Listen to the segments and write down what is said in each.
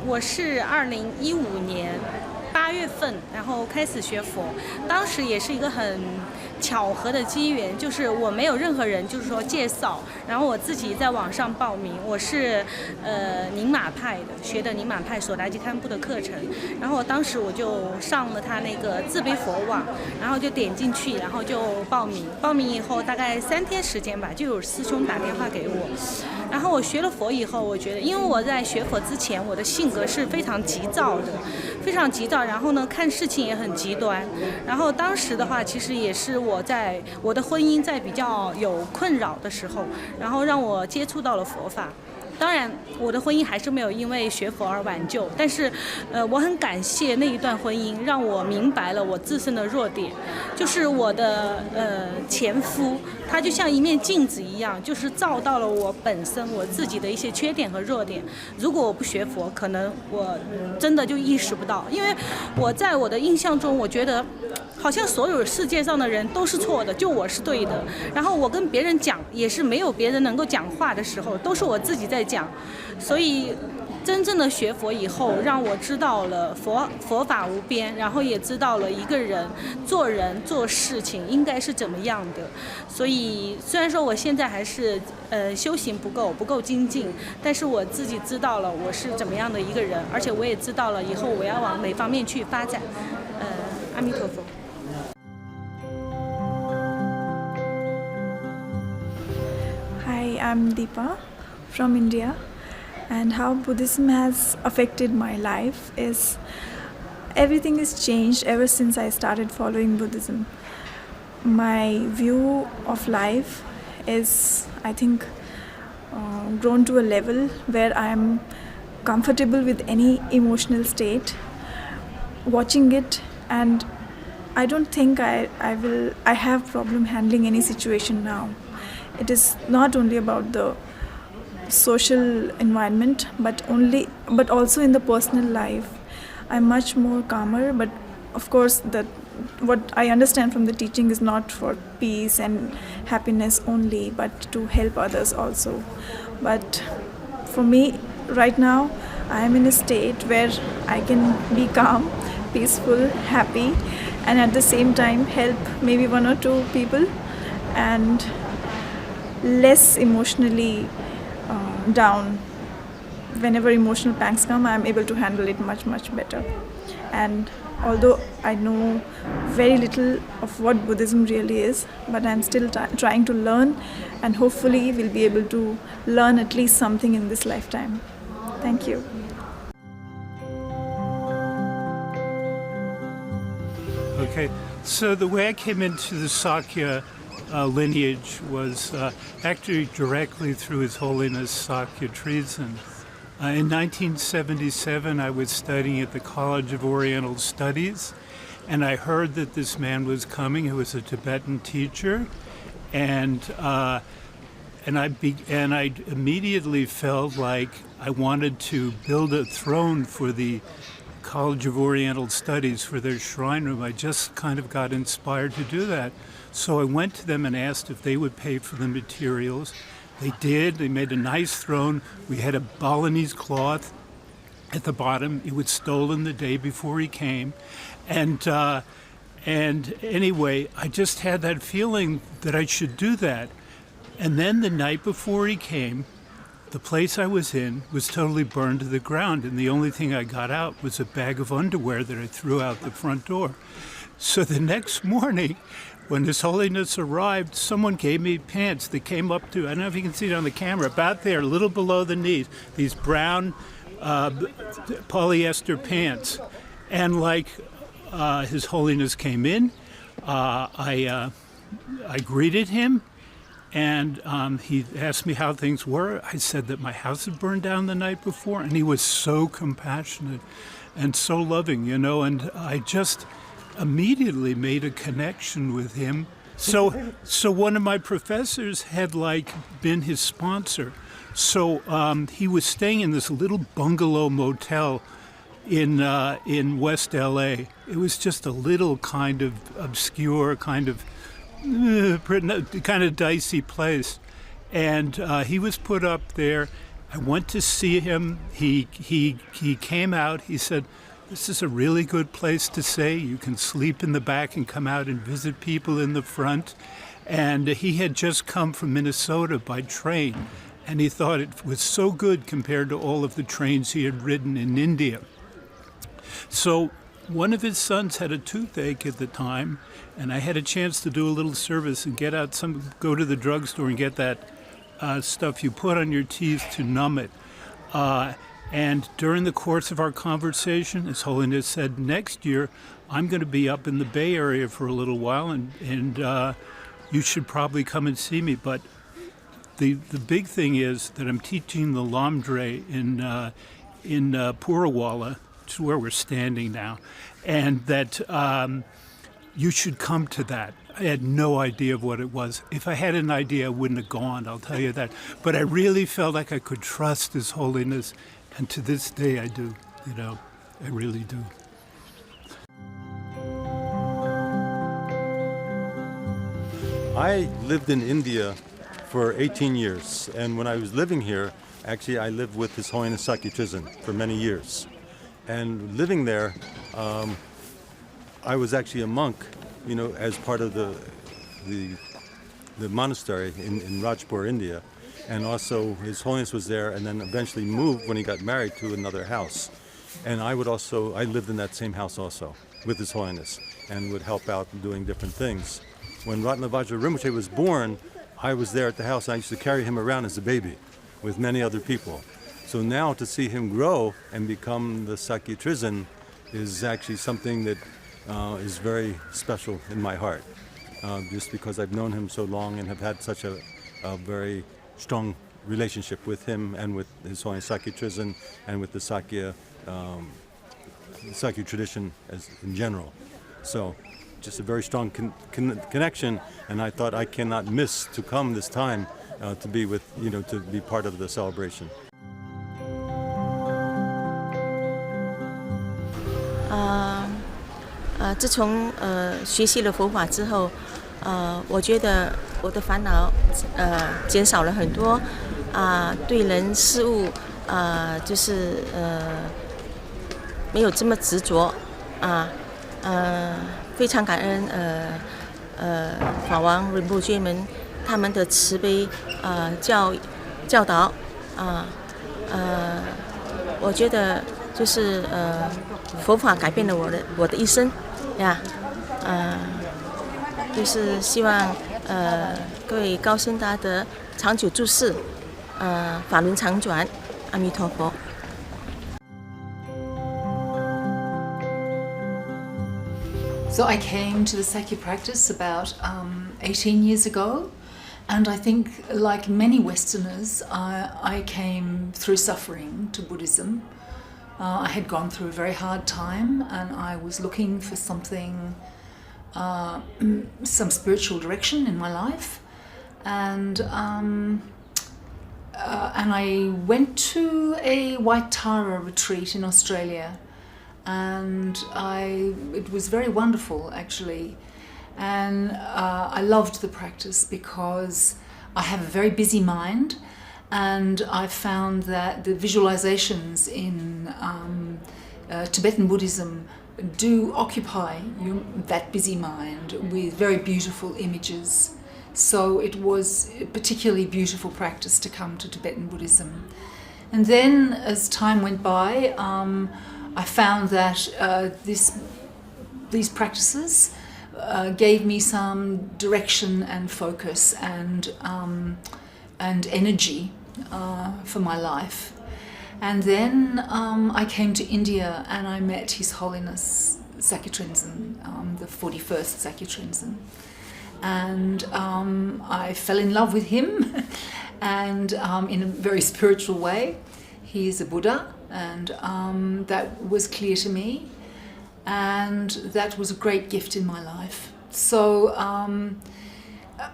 我是2015年8月份，然后开始学佛，当时也是一个很巧合的机缘，就是我没有任何人就是说介绍，然后我自己在网上报名，我是宁玛派的，学的宁玛派索达吉堪布的课程，然后当时我就上了他那个自卑佛网，然后就点进去，然后就报名以后大概3天时间吧，就有师兄打电话给我，然后我学了佛以后，我觉得因为我在学佛之前我的性格是非常急躁的，非常急躁，然后呢看事情也很极端，然后当时的话其实也是我的婚姻在比较有困扰的时候，然后让我接触到了佛法。当然我的婚姻还是没有因为学佛而挽救，但是我很感谢那一段婚姻，让我明白了我自身的弱点，就是我的前夫他就像一面镜子一样，就是照到了我本身我自己的一些缺点和弱点。如果我不学佛，可能我真的就意识不到，因为我在我的印象中，我觉得好像所有世界上的人都是错的，就我是对的。然后我跟别人讲也是没有别人能够讲话的时候，都是我自己在讲。所以真正的学佛以后，让我知道了佛法无边，然后也知道了一个人做事情应该是怎么样的。所以虽然说我现在还是修行不够精进，但是我自己知道了我是怎么样的一个人，而且我也知道了以后我要往哪方面去发展。阿弥陀佛。Hi, I'm Deepa from India, and how Buddhism has affected my life is everything has changed ever since I started following Buddhism. My view of life is, I think, grown to a level where I'm comfortable with any emotional state, watching it, and I don't think I have problem handling any situation now. It is not only about the social environment, but also in the personal life. I'm much more calmer, but of course what I understand from the teaching is not for peace and happiness only, but to help others also. But for me, right now, I am in a state where I can be calm, peaceful, happy, and at the same time help maybe 1 or 2 people, and less emotionally down. Whenever emotional pangs come, I am able to handle it much better. And although I know very little of what Buddhism really is, but I'm still trying to learn, and hopefully will be able to learn at least something in this lifetime. Thank you. Okay, so the way I came into the Sakya lineage was actually directly through His Holiness Sakya Trizin. In 1977, I was studying at the College of Oriental Studies, and I heard that this man was coming, who was a Tibetan teacher, and I immediately felt like I wanted to build a throne for the College of Oriental Studies for their shrine room. I just kind of got inspired to do that. So I went to them and asked if they would pay for the materials. They did. They made a nice throne. We had a Balinese cloth at the bottom. It was stolen the day before he came. And anyway, I just had that feeling that I should do that. And then the night before he came, the place I was in was totally burned to the ground, and the only thing I got out was a bag of underwear that I threw out the front door. So the next morning, when His Holiness arrived, someone gave me pants that came up to, I don't know if you can see it on the camera, about there, a little below the knees, these brown polyester pants. And like His Holiness came in, I greeted him, and he asked me how things were. I said that my house had burned down the night before, and he was so compassionate and so loving, and I just immediately made a connection with him. So one of my professors had been his sponsor. So he was staying in this little bungalow motel in West LA. It was just a little kind of obscure, kind of dicey place. And he was put up there, I went to see him. He came out. He said, "This is a really good place to stay. You can sleep in the back and come out and visit people in the front." And he had just come from Minnesota by train, and he thought it was so good compared to all of the trains he had ridden in India. So one of his sons had a toothache at the time, and I had a chance to do a little service and go to the drugstore and get that stuff you put on your teeth to numb it. And during the course of our conversation, His Holiness said, "Next year, I'm going to be up in the Bay Area for a little while, and you should probably come and see me." But the big thing is that I'm teaching the Lamdre in Purawala, which is where we're standing now, and that you should come to that. I had no idea of what it was. If I had an idea, I wouldn't have gone, I'll tell you that. But I really felt like I could trust His Holiness, and to this day I do, I really do. I lived in India for 18 years, and when I was living here, actually I lived with His Holiness Sakya Trizin for many years. And living there, I was actually a monk, as part of the monastery in Rajpur, India. And also His Holiness was there, and then eventually moved when he got married to another house. And I lived in that same house also with His Holiness and would help out doing different things. When Ratnavajra Rinpoche was born, I was there at the house. I used to carry him around as a baby with many other people. So now to see him grow and become the Sakya Trizin is actually something that is very special in my heart, just because I've known him so long and have had such a very strong relationship with him and with His Holiness Sakya Trizin and with the Sakya tradition in general. So just a very strong connection, and I thought I cannot miss to come this time to be to be part of the celebration. 自从学习了佛法之后，我觉得我的烦恼减少了很多，对人事物就是没有这么执着，非常感恩法王仁波切们他们的慈悲教导，我觉得就是佛法改变了我的一生呀，就是希望各位高僧大德长久住世，法轮常转，阿弥陀佛。So I came to the Sakya practice about 18 years ago, and I think, like many Westerners, I came through suffering to Buddhism. I had gone through a very hard time, and I was looking for something, some spiritual direction in my life, and I went to a White Tara retreat in Australia. And it was very wonderful, actually, and I loved the practice because I have a very busy mind, and I found that the visualizations in Tibetan Buddhism do occupy that busy mind with very beautiful images. So it was a particularly beautiful practice to come to Tibetan Buddhism. And then as time went by, I found that these practices gave me some direction and focus and energy for my life. And then I came to India and I met His Holiness Sakya Trizin, the 41st Sakya Trizin. And I fell in love with him and in a very spiritual way. He is a Buddha, and that was clear to me, and that was a great gift in my life. So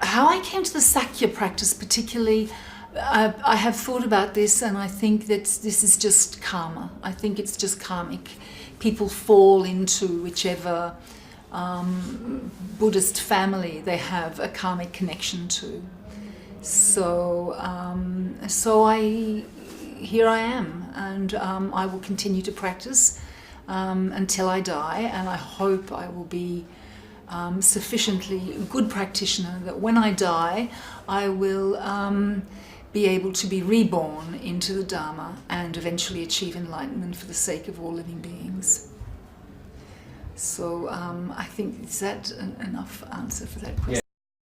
how I came to the Sakya practice particularly, I have thought about this, and I think that this is just karma. I think it's just karmic. People fall into whichever Buddhist family they have a karmic connection to. So I here I am, and I will continue to practice until I die, and I hope I will be sufficiently good practitioner that when I die I will be able to be reborn into the Dharma and eventually achieve enlightenment for the sake of all living beings. So I think, is that enough answer for that question?